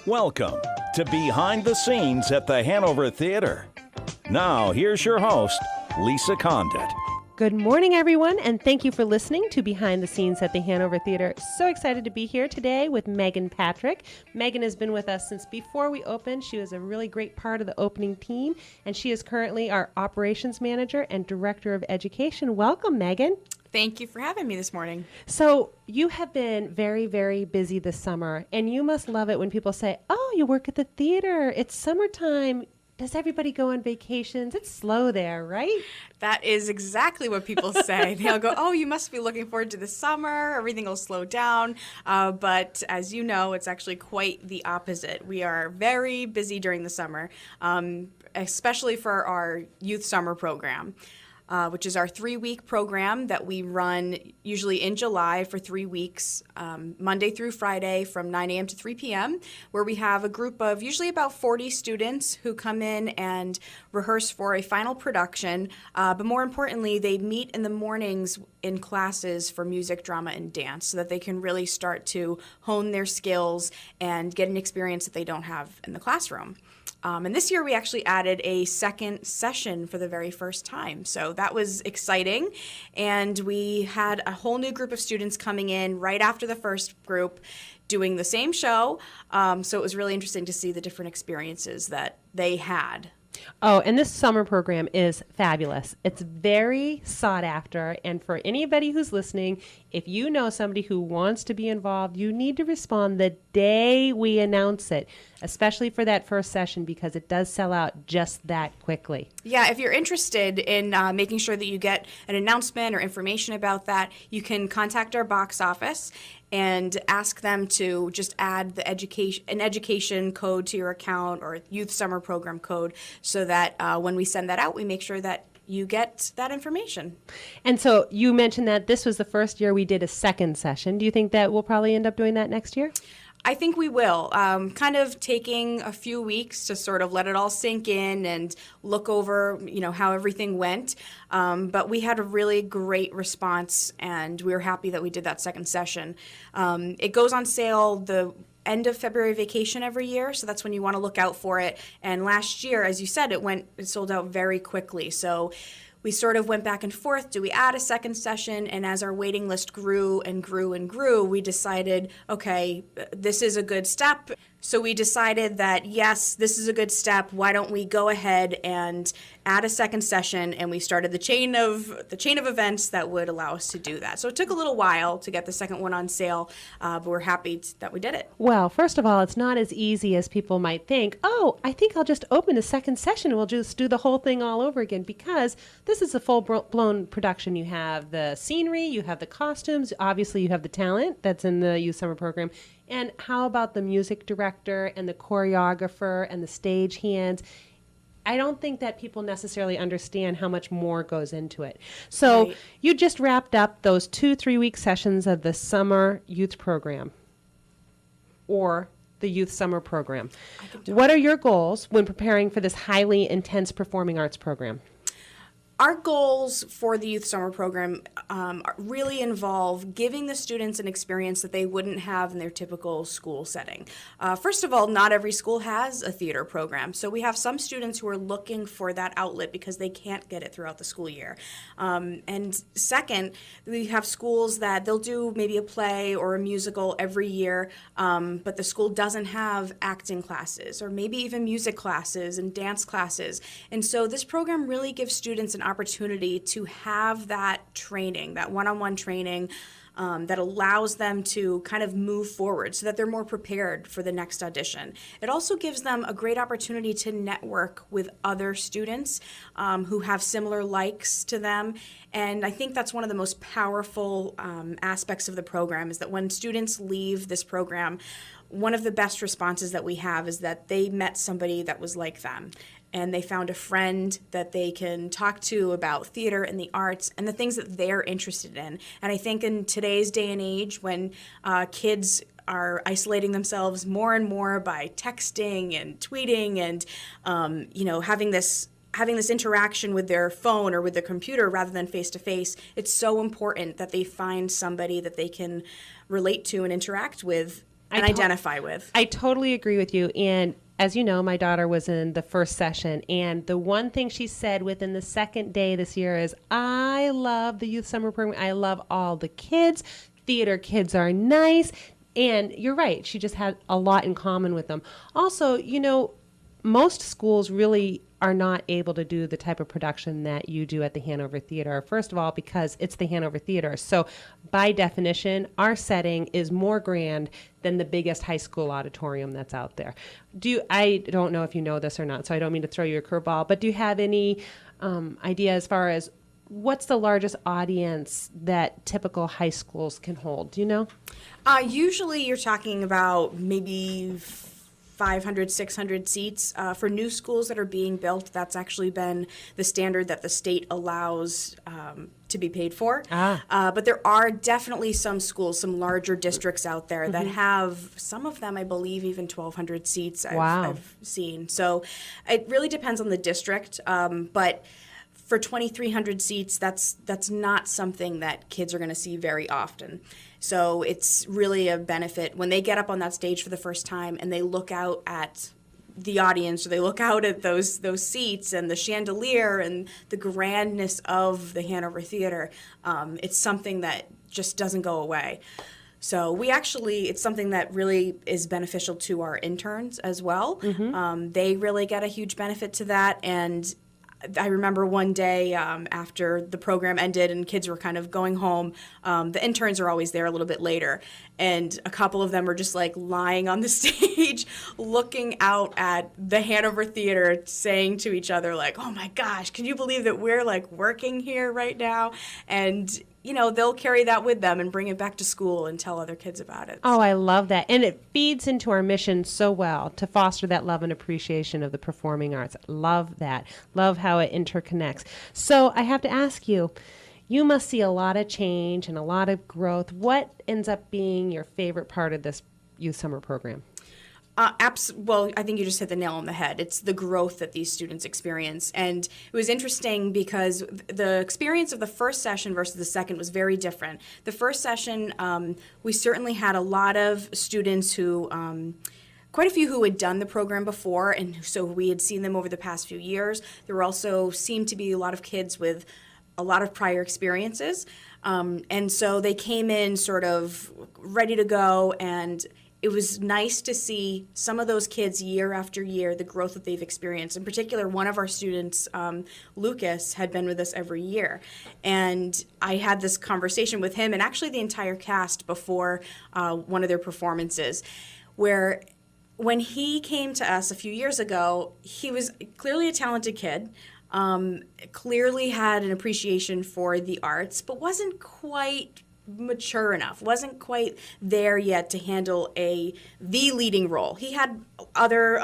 Welcome to Behind the Scenes at the Hanover Theatre. Now, here's your host, Lisa Condit. Good morning, everyone, and thank you for listening to Behind the Scenes at the Hanover Theatre. So excited to be here today with Meghan Patrick. Meghan has been with us since before we opened. She was a really great part of the opening team, and she is currently our operations manager and director of education. Welcome, Meghan. Thank you for having me this morning. So you have been very, very busy this summer, and you must love it when people say, oh, you work at the theater. It's summertime. Does everybody go on vacations? It's slow there, right? That is exactly what people say. They'll go, oh, you must be looking forward to the summer. Everything will slow down. But as you know, it's actually quite the opposite. We are very busy during the summer, especially for our youth summer program. Which is our 3-week program that we run usually in July for 3 weeks, Monday through Friday from 9 a.m. to 3 p.m., where we have a group of usually about 40 students who come in and rehearse for a final production. But more importantly, they meet in the mornings in classes for music, drama, and dance so that they can really start to hone their skills and get an experience that they don't have in the classroom. And this year we actually added a second session for the very first time. So that was exciting. And we had a whole new group of students coming in right after the first group doing the same show. So it was really interesting to see the different experiences that they had. Oh, and this summer program is fabulous. It's very sought after. And for anybody who's listening, if you know somebody who wants to be involved, you need to respond the day we announce it, especially for that first session, because it does sell out just that quickly. Yeah, if you're interested in making sure that you get an announcement or information about that, you can contact our box office and ask them to just add the education code to your account or youth summer program code so that when we send that out, we make sure that you get that information. And so you mentioned that this was the first year we did a second session. Do you think that we'll probably end up doing that next year? I think we will. Kind of taking a few weeks to sort of let it all sink in and look over, how everything went. But we had a really great response, and we were happy that we did that second session. It goes on sale the end of February vacation every year, so that's when you want to look out for it. And last year, as you said, it sold out very quickly. So we sort of went back and forth. Do we add a second session? And as our waiting list grew and grew and grew, we decided, okay, this is a good step. So we decided that, yes, this is a good step. Why don't we go ahead and add a second session? And we started the chain of events that would allow us to do that. So it took a little while to get the second one on sale, but we're happy that we did it. Well, first of all, it's not as easy as people might think. Oh, I think I'll just open a second session and we'll just do the whole thing all over again, because this is a full-blown production. You have the scenery, you have the costumes, obviously you have the talent that's in the youth summer program. And how about the music director and the choreographer and the stage hands? I don't think that people necessarily understand how much more goes into it. So right. You just wrapped up those 2-3-week sessions of the summer youth program or the youth summer program. What are your goals when preparing for this highly intense performing arts program? Our goals for the youth summer program really involve giving the students an experience that they wouldn't have in their typical school setting. First of all, not every school has a theater program, so we have some students who are looking for that outlet because they can't get it throughout the school year. And second, we have schools that they'll do maybe a play or a musical every year, but the school doesn't have acting classes or maybe even music classes and dance classes. And so this program really gives students an opportunity to have that training, that one-on-one training that allows them to kind of move forward so that they're more prepared for the next audition. It also gives them a great opportunity to network with other students who have similar likes to them. And I think that's one of the most powerful aspects of the program is that when students leave this program, one of the best responses that we have is that they met somebody that was like them. And they found a friend that they can talk to about theater and the arts and the things that they're interested in. And I think in today's day and age, when kids are isolating themselves more and more by texting and tweeting and having this interaction with their phone or with their computer rather than face-to-face, it's so important that they find somebody that they can relate to and interact with and identify with. I totally agree with you. And as you know, my daughter was in the first session, and the one thing she said within the second day this year is, I love the youth summer program. I love all the kids. Theater kids are nice. And you're right. She just had a lot in common with them. Also, you know, most schools really are not able to do the type of production that you do at the Hanover Theatre. First of all, because it's the Hanover Theatre. So by definition, our setting is more grand than the biggest high school auditorium that's out there. I don't know if you know this or not, so I don't mean to throw you a curveball, but do you have any idea as far as what's the largest audience that typical high schools can hold? Do you know? Usually you're talking about maybe 500, 600 seats. For new schools that are being built, that's actually been the standard that the state allows to be paid for. But there are definitely some schools, some larger districts out there that have, some of them, I believe, even 1,200 seats I've seen. So it really depends on the district. But for 2,300 seats, that's not something that kids are going to see very often. So it's really a benefit when they get up on that stage for the first time and they look out at the audience, or they look out at those seats and the chandelier and the grandness of the Hanover Theatre. It's something that just doesn't go away. So it's something that really is beneficial to our interns as well. They really get a huge benefit to that. And I remember one day after the program ended and kids were kind of going home, the interns are always there a little bit later, and a couple of them were just like lying on the stage looking out at the Hanover Theatre, saying to each other like, oh my gosh, can you believe that we're like working here right now? And you know, they'll carry that with them and bring it back to school and tell other kids about it. Oh, I love that. And it feeds into our mission so well to foster that love and appreciation of the performing arts. Love that. Love how it interconnects. So I have to ask you, you must see a lot of change and a lot of growth. What ends up being your favorite part of this youth summer program? Well, I think you just hit the nail on the head. It's the growth that these students experience. And it was interesting because the experience of the first session versus the second was very different. The first session, we certainly had a lot of students who, quite a few who had done the program before, and so we had seen them over the past few years. There were also seemed to be a lot of kids with a lot of prior experiences. And so they came in sort of ready to go, and it was nice to see some of those kids year after year, the growth that they've experienced. In particular, one of our students, Lucas, had been with us every year. And I had this conversation with him and actually the entire cast before one of their performances, where when he came to us a few years ago, he was clearly a talented kid, clearly had an appreciation for the arts, but wasn't quite mature enough, wasn't quite there yet to handle the leading role. He had other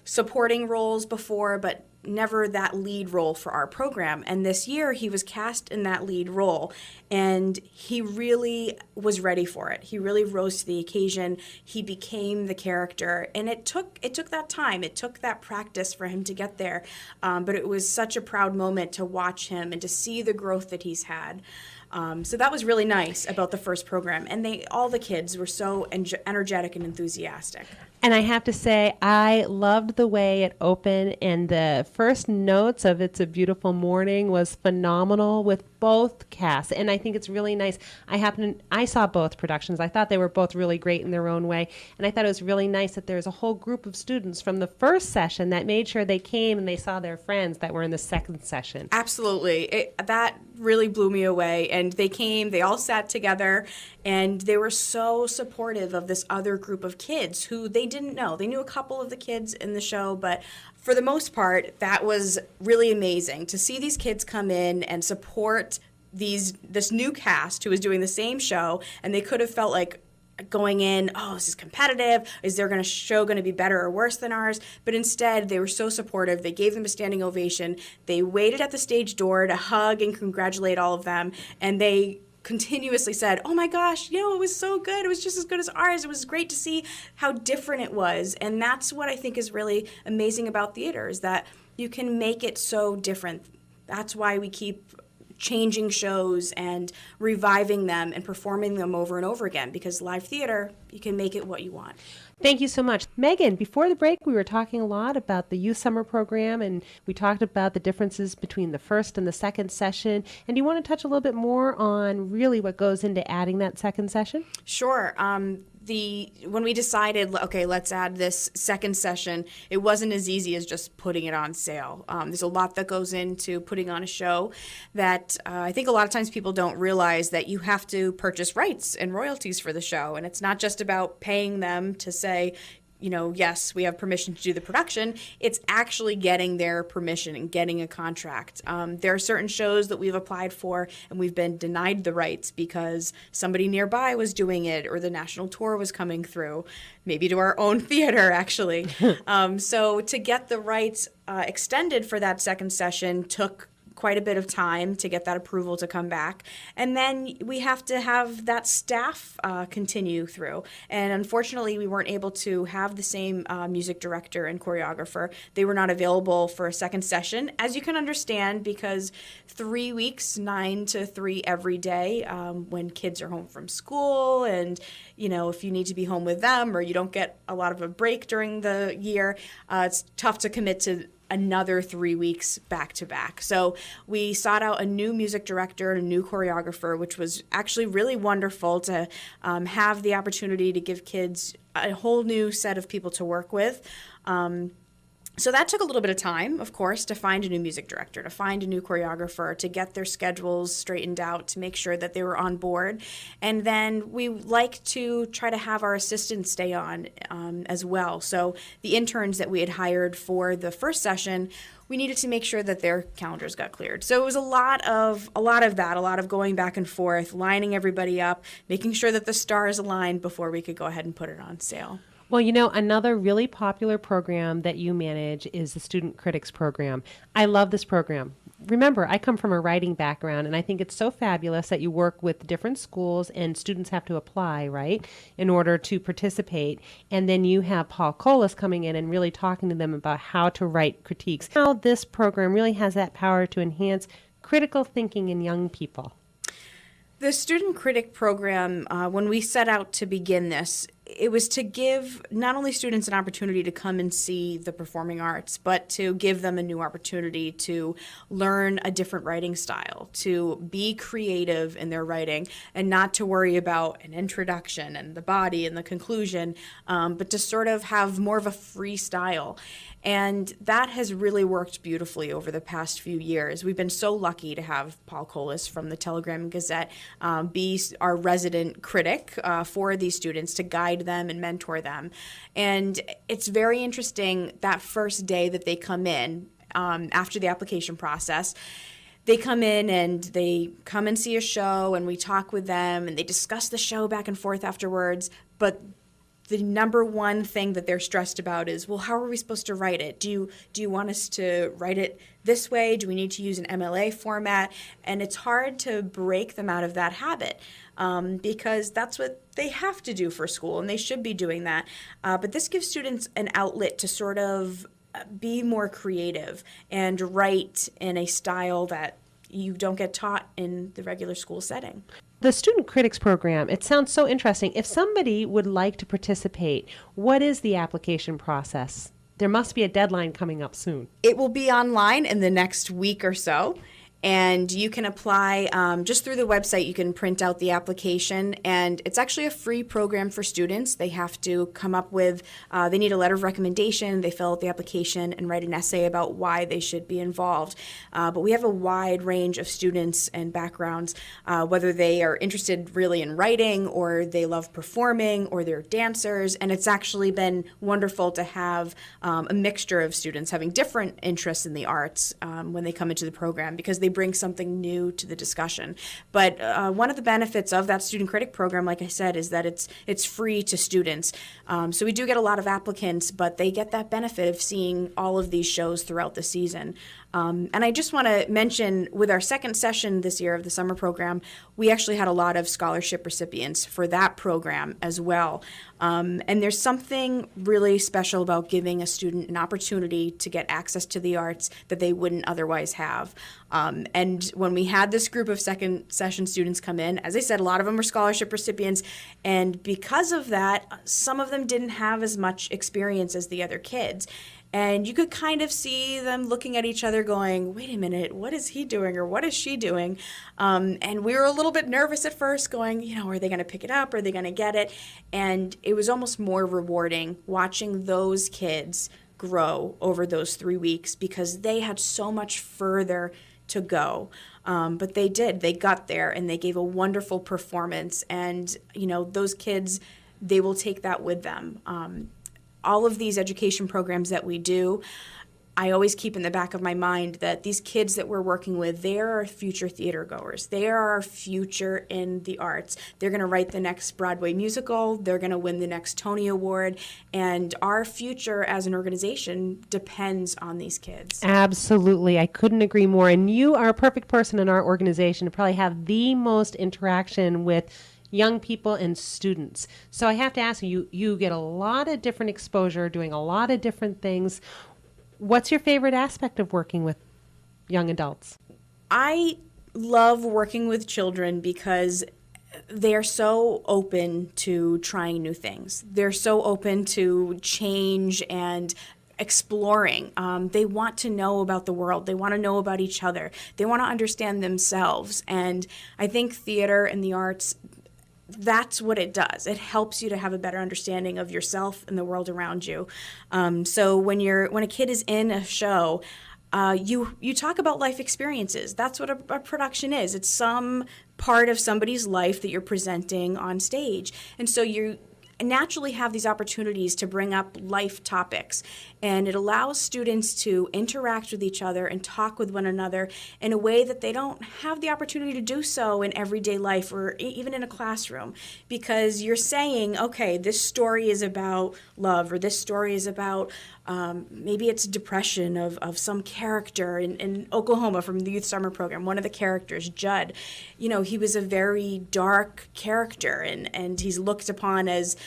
supporting roles before, but never that lead role for our program. And this year he was cast in that lead role, and he really was ready for it. He really rose to the occasion. He became the character, and it took that time. It took that practice for him to get there. But it was such a proud moment to watch him and to see the growth that he's had. So that was really nice about the first program. And all the kids were so energetic and enthusiastic. And I have to say, I loved the way it opened, and the first notes of It's a Beautiful Morning was phenomenal with both casts. And I think it's really nice. I saw both productions. I thought they were both really great in their own way. And I thought it was really nice that there's a whole group of students from the first session that made sure they came and they saw their friends that were in the second session. Absolutely. That really blew me away. And they came, they all sat together, and they were so supportive of this other group of kids who they didn't know. They knew a couple of the kids in the show, but for the most part, that was really amazing to see these kids come in and support this new cast who was doing the same show, and they could have felt like going in, oh, this is competitive. Is their show going to be better or worse than ours? But instead, they were so supportive. They gave them a standing ovation. They waited at the stage door to hug and congratulate all of them, and they continuously said, oh my gosh, it was so good. It was just as good as ours. It was great to see how different it was. And that's what I think is really amazing about theater, is that you can make it so different. That's why we keep changing shows and reviving them and performing them over and over again, because live theater, you can make it what you want. Thank you so much. Megan, before the break, we were talking a lot about the youth summer program, and we talked about the differences between the first and the second session. And do you want to touch a little bit more on really what goes into adding that second session? Sure. When we decided, okay, let's add this second session, it wasn't as easy as just putting it on sale. There's a lot that goes into putting on a show that I think a lot of times people don't realize, that you have to purchase rights and royalties for the show. And it's not just about paying them to say, yes, we have permission to do the production. It's actually getting their permission and getting a contract. There are certain shows that we've applied for and we've been denied the rights because somebody nearby was doing it, or the national tour was coming through, maybe to our own theater, actually. So to get the rights extended for that second session took quite a bit of time to get that approval to come back. And then we have to have that staff continue through. And unfortunately, we weren't able to have the same music director and choreographer. They were not available for a second session, as you can understand, because 3 weeks, 9 to 3 every day, when kids are home from school, and if you need to be home with them or you don't get a lot of a break during the year, it's tough to commit to another 3 weeks back to back. So we sought out a new music director and a new choreographer, which was actually really wonderful to have the opportunity to give kids a whole new set of people to work with. So that took a little bit of time, of course, to find a new music director, to find a new choreographer, to get their schedules straightened out, to make sure that they were on board. And then we like to try to have our assistants stay on as well. So the interns that we had hired for the first session, we needed to make sure that their calendars got cleared. So it was a lot of going back and forth, lining everybody up, making sure that the stars aligned before we could go ahead and put it on sale. Well, another really popular program that you manage is the Student Critics program. I love this program. Remember, I come from a writing background, and I think it's so fabulous that you work with different schools and students have to apply, right, in order to participate. And then you have Paul Colas coming in and really talking to them about how to write critiques. How this program really has that power to enhance critical thinking in young people. The Student Critic program, when we set out to begin this, it was to give not only students an opportunity to come and see the performing arts, but to give them a new opportunity to learn a different writing style, to be creative in their writing, and not to worry about an introduction and the body and the conclusion, but to sort of have more of a free style. And that has really worked beautifully over the past few years. We've been so lucky to have Paul Colas from the Telegram and Gazette be our resident critic for these students, to guide them and mentor them. And it's very interesting that first day that they come in, after the application process. They come in and they come and see a show, and we talk with them and they discuss the show back and forth afterwards. But the number one thing that they're stressed about is, well, how are we supposed to write it? Do you want us to write it this way? Do we need to use an MLA format? And it's hard to break them out of that habit because that's what they have to do for school, and they should be doing that. But this gives students an outlet to sort of be more creative and write in a style that you don't get taught in the regular school setting. The Student Critics program, it sounds so interesting. If somebody would like to participate, what is the application process? There must be a deadline coming up soon. It will be online in the next week or so. And you can apply just through the website. You can print out the application, and it's actually a free program for students. They have to come up with, they need a letter of recommendation, they fill out the application and write an essay about why they should be involved. But we have a wide range of students and backgrounds, whether they are interested really in writing, or they love performing, or they're dancers. And it's actually been wonderful to have a mixture of students having different interests in the arts when they come into the program, because they bring something new to the discussion. But one of the benefits of that Student Critic program, like I said, is that it's free to students. So we do get a lot of applicants, but they get that benefit of seeing all of these shows throughout the season. And I just want to mention, with our second session this year of the summer program, we actually had a lot of scholarship recipients for that program as well. And there's something really special about giving a student an opportunity to get access to the arts that they wouldn't otherwise have. And when we had this group of second session students come in, as I said, a lot of them were scholarship recipients. And because of that, some of them didn't have as much experience as the other kids. And you could kind of see them looking at each other going, wait a minute, what is he doing or what is she doing? And we were a little bit nervous at first going, are they going to pick it up? Are they going to get it? And it was almost more rewarding watching those kids grow over those 3 weeks because they had so much further to go. But they did. They got there and they gave a wonderful performance. And, those kids, they will take that with them. All of these education programs that we do, I always keep in the back of my mind that these kids that we're working with, they are our future theater goers. They are our future in the arts. They're going to write the next Broadway musical. They're going to win the next Tony Award. And our future as an organization depends on these kids. Absolutely. I couldn't agree more. And you are a perfect person in our organization to probably have the most interaction with young people and students. So I have to ask you, you get a lot of different exposure, doing a lot of different things. What's your favorite aspect of working with young adults? I love working with children because they're so open to trying new things. They're so open to change and exploring. They want to know about the world. They want to know about each other. They want to understand themselves. And I think theater and the arts, that's what it does. It helps you to have a better understanding of yourself and the world around you. So when a kid is in a show, you talk about life experiences. That's what a production is. It's some part of somebody's life that you're presenting on stage. And so you naturally have these opportunities to bring up life topics, and it allows students to interact with each other and talk with one another in a way that they don't have the opportunity to do so in everyday life or even in a classroom, because you're saying, okay, this story is about love, or this story is about maybe it's depression of some character in Oklahoma from the youth summer program. One of the characters, Judd, he was a very dark character, and he's looked upon as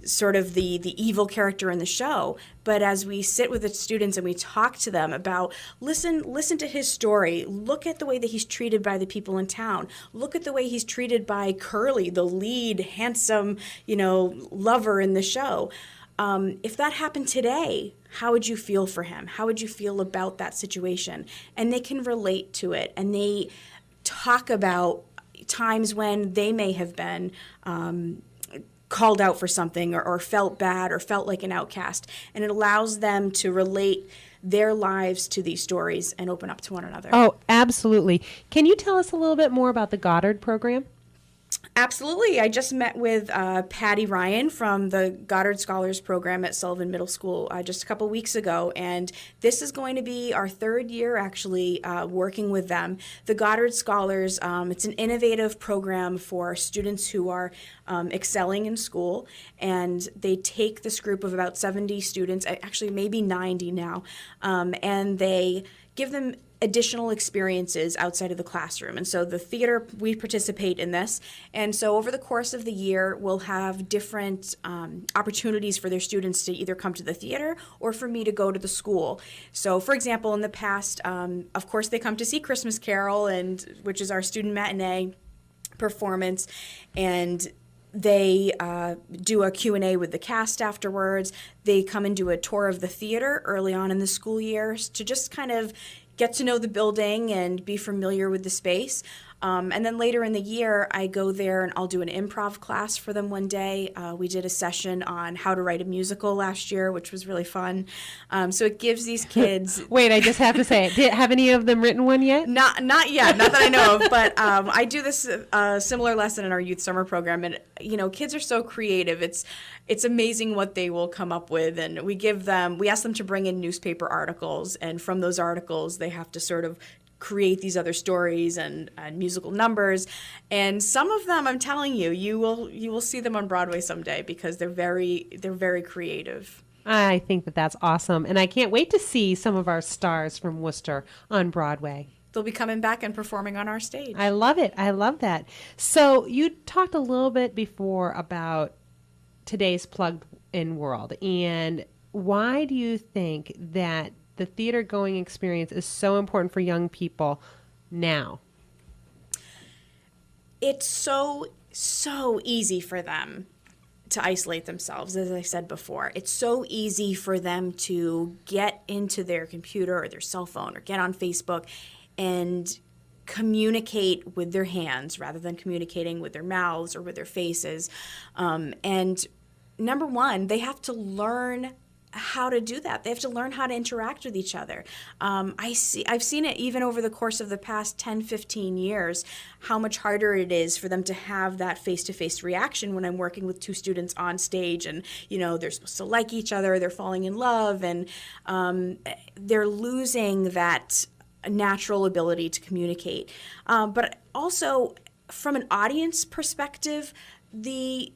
sort of the evil character in the show. But as we sit with the students and we talk to them about, listen to his story, look at the way that he's treated by the people in town, look at the way he's treated by Curly, the lead handsome, lover in the show. If that happened today, how would you feel for him? How would you feel about that situation? And they can relate to it, and they talk about times when they may have been called out for something or felt bad or felt like an outcast. And it allows them to relate their lives to these stories and open up to one another. Oh, absolutely. Can you tell us a little bit more about the Goddard program? Absolutely. I just met with Patty Ryan from the Goddard Scholars Program at Sullivan Middle School just a couple weeks ago, and this is going to be our third year actually working with them. The Goddard Scholars, it's an innovative program for students who are excelling in school, and they take this group of about 70 students, actually maybe 90 now, and they give them additional experiences outside of the classroom. And so the theater, we participate in this. And so over the course of the year, we'll have different opportunities for their students to either come to the theater or for me to go to the school. So for example, in the past, of course, they come to see Christmas Carol, which is our student matinee performance, and they do a Q&A with the cast afterwards. They come and do a tour of the theater early on in the school year to just kind of get to know the building and be familiar with the space. And then later in the year, I go there and I'll do an improv class for them one day. We did a session on how to write a musical last year, which was really fun. So it gives these kids... Wait, I just have to say, have any of them written one yet? Not yet, not that I know of, but I do this similar lesson in our youth summer program, and kids are so creative. It's amazing what they will come up with, and we ask them to bring in newspaper articles, and from those articles they have to sort of create these other stories and musical numbers. And some of them, I'm telling you, you will see them on Broadway someday because they're very creative. I think that that's awesome. And I can't wait to see some of our stars from Worcester on Broadway. They'll be coming back and performing on our stage. I love it. I love that. So you talked a little bit before about today's plugged in world. And why do you think that the theater going experience is so important for young people now? It's so easy for them to isolate themselves, as I said before. It's so easy for them to get into their computer or their cell phone or get on Facebook and communicate with their hands rather than communicating with their mouths or with their faces. And number one, they have to learn how to do that. They have to learn how to interact with each other. I've seen it even over the course of the past 10, 15 years, how much harder it is for them to have that face-to-face reaction when I'm working with two students on stage and, they're supposed to like each other, they're falling in love, and they're losing that natural ability to communicate. But also, from an audience perspective, the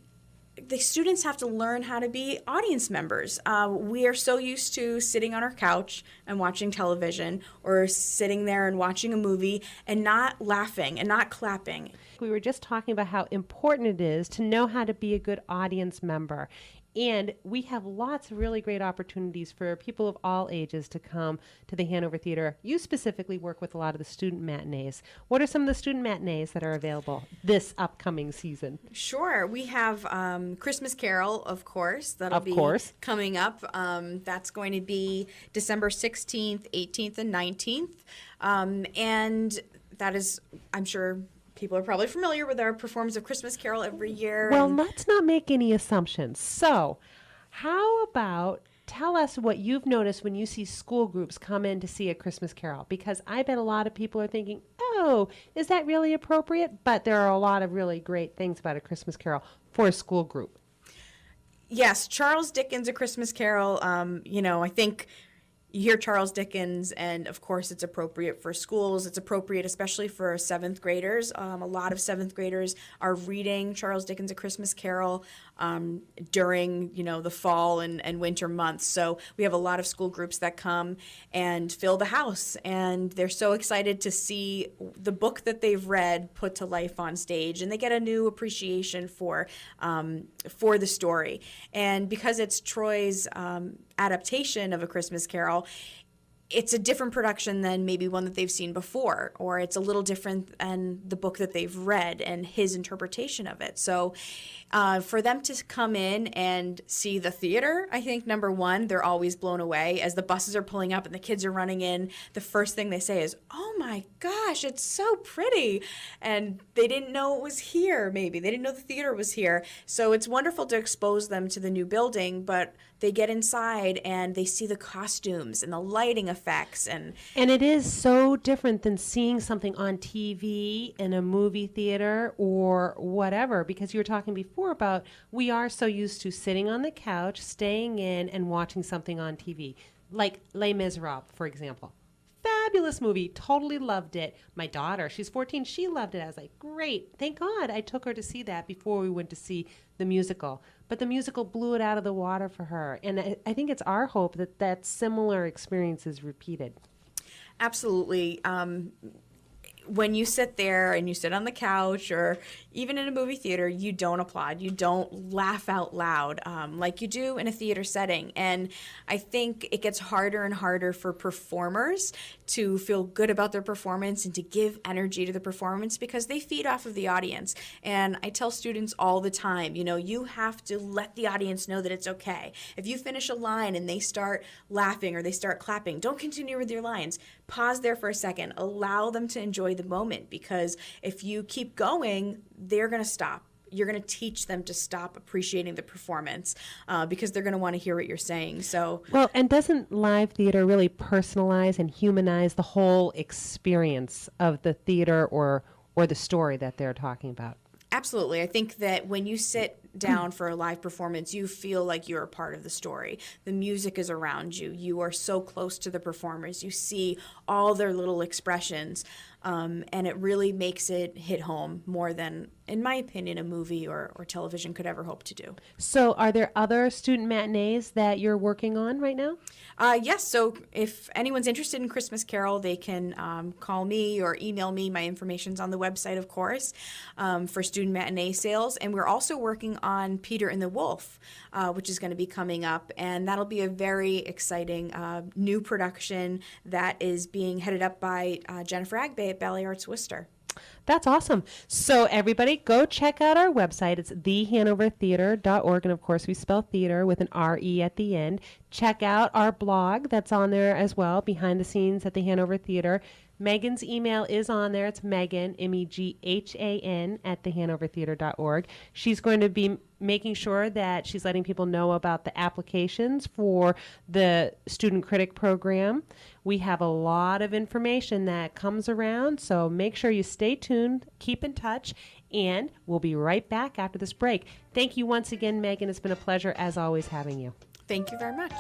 students have to learn how to be audience members. We are so used to sitting on our couch and watching television or sitting there and watching a movie and not laughing and not clapping. We were just talking about how important it is to know how to be a good audience member. And we have lots of really great opportunities for people of all ages to come to the Hanover Theatre. You specifically work with a lot of the student matinees. What are some of the student matinees that are available this upcoming season? Sure. We have Christmas Carol, of course. That'll be coming up. That's going to be December 16th, 18th, and 19th. And that is, I'm sure, people are probably familiar with our performance of Christmas Carol every year. Well, let's not make any assumptions. So, how about tell us what you've noticed when you see school groups come in to see a Christmas Carol? Because I bet a lot of people are thinking, oh, is that really appropriate? But there are a lot of really great things about a Christmas Carol for a school group. Yes, Charles Dickens' A Christmas Carol, I think you hear Charles Dickens, and of course it's appropriate for schools. It's appropriate especially for 7th graders. A lot of 7th graders are reading Charles Dickens' A Christmas Carol during, the fall and winter months. So we have a lot of school groups that come and fill the house, and they're so excited to see the book that they've read put to life on stage, and they get a new appreciation for the story. And because it's Troy's adaptation of A Christmas Carol, it's a different production than maybe one that they've seen before, or it's a little different than the book that they've read and his interpretation of it. So for them to come in and see the theater, I think, number one, they're always blown away. As the buses are pulling up and the kids are running in, the first thing they say is, oh my gosh, it's so pretty. And they didn't know it was here, maybe. They didn't know the theater was here. So it's wonderful to expose them to the new building, but they get inside and they see the costumes and the lighting effects. And it is so different than seeing something on TV in a movie theater or whatever, because you were talking before about we are so used to sitting on the couch, staying in, and watching something on TV. Like Les Miserables, for example. Fabulous movie. Totally loved it. My daughter, she's 14, she loved it. I was like, great. Thank God I took her to see that before we went to see the musical. But the musical blew it out of the water for her. And I think it's our hope that that similar experience is repeated. Absolutely. When you sit there and you sit on the couch or even in a movie theater, you don't applaud. You don't laugh out loud like you do in a theater setting. And I think it gets harder and harder for performers to feel good about their performance and to give energy to the performance because they feed off of the audience. And I tell students all the time, you have to let the audience know that it's okay. If you finish a line and they start laughing or they start clapping, don't continue with your lines. Pause there for a second. Allow them to enjoy the moment, because if you keep going, they're going to stop. You're going to teach them to stop appreciating the performance because they're going to want to hear what you're saying. So, well, and doesn't live theater really personalize and humanize the whole experience of the theater or the story that they're talking about? Absolutely. I think that when you sit down for a live performance, you feel like you're a part of the story. The music is around you. You are so close to the performers. You see all their little expressions. and it really makes it hit home more than, in my opinion, a movie or television could ever hope to do. So are there other student matinees that you're working on right now? Yes, so if anyone's interested in Christmas Carol, they can call me or email me. My information's on the website, of course, for student matinee sales. And we're also working on Peter and the Wolf, which is going to be coming up. And that'll be a very exciting new production that is being headed up by Jennifer Agbay at Ballet Arts Worcester. That's awesome. So everybody go check out our website. It's thehanovertheatre.org. And of course, we spell theater with an R-E at the end. Check out our blog that's on there as well, behind the scenes at the Hanover Theatre. Megan's email is on there. It's Meghan, M-E-G-H-A-N, at thehanovertheatre.org. She's going to be making sure that she's letting people know about the applications for the Student Critic program. We have a lot of information that comes around, so make sure you stay tuned, keep in touch, and we'll be right back after this break. Thank you once again, Megan. It's been a pleasure, as always, having you. Thank you very much.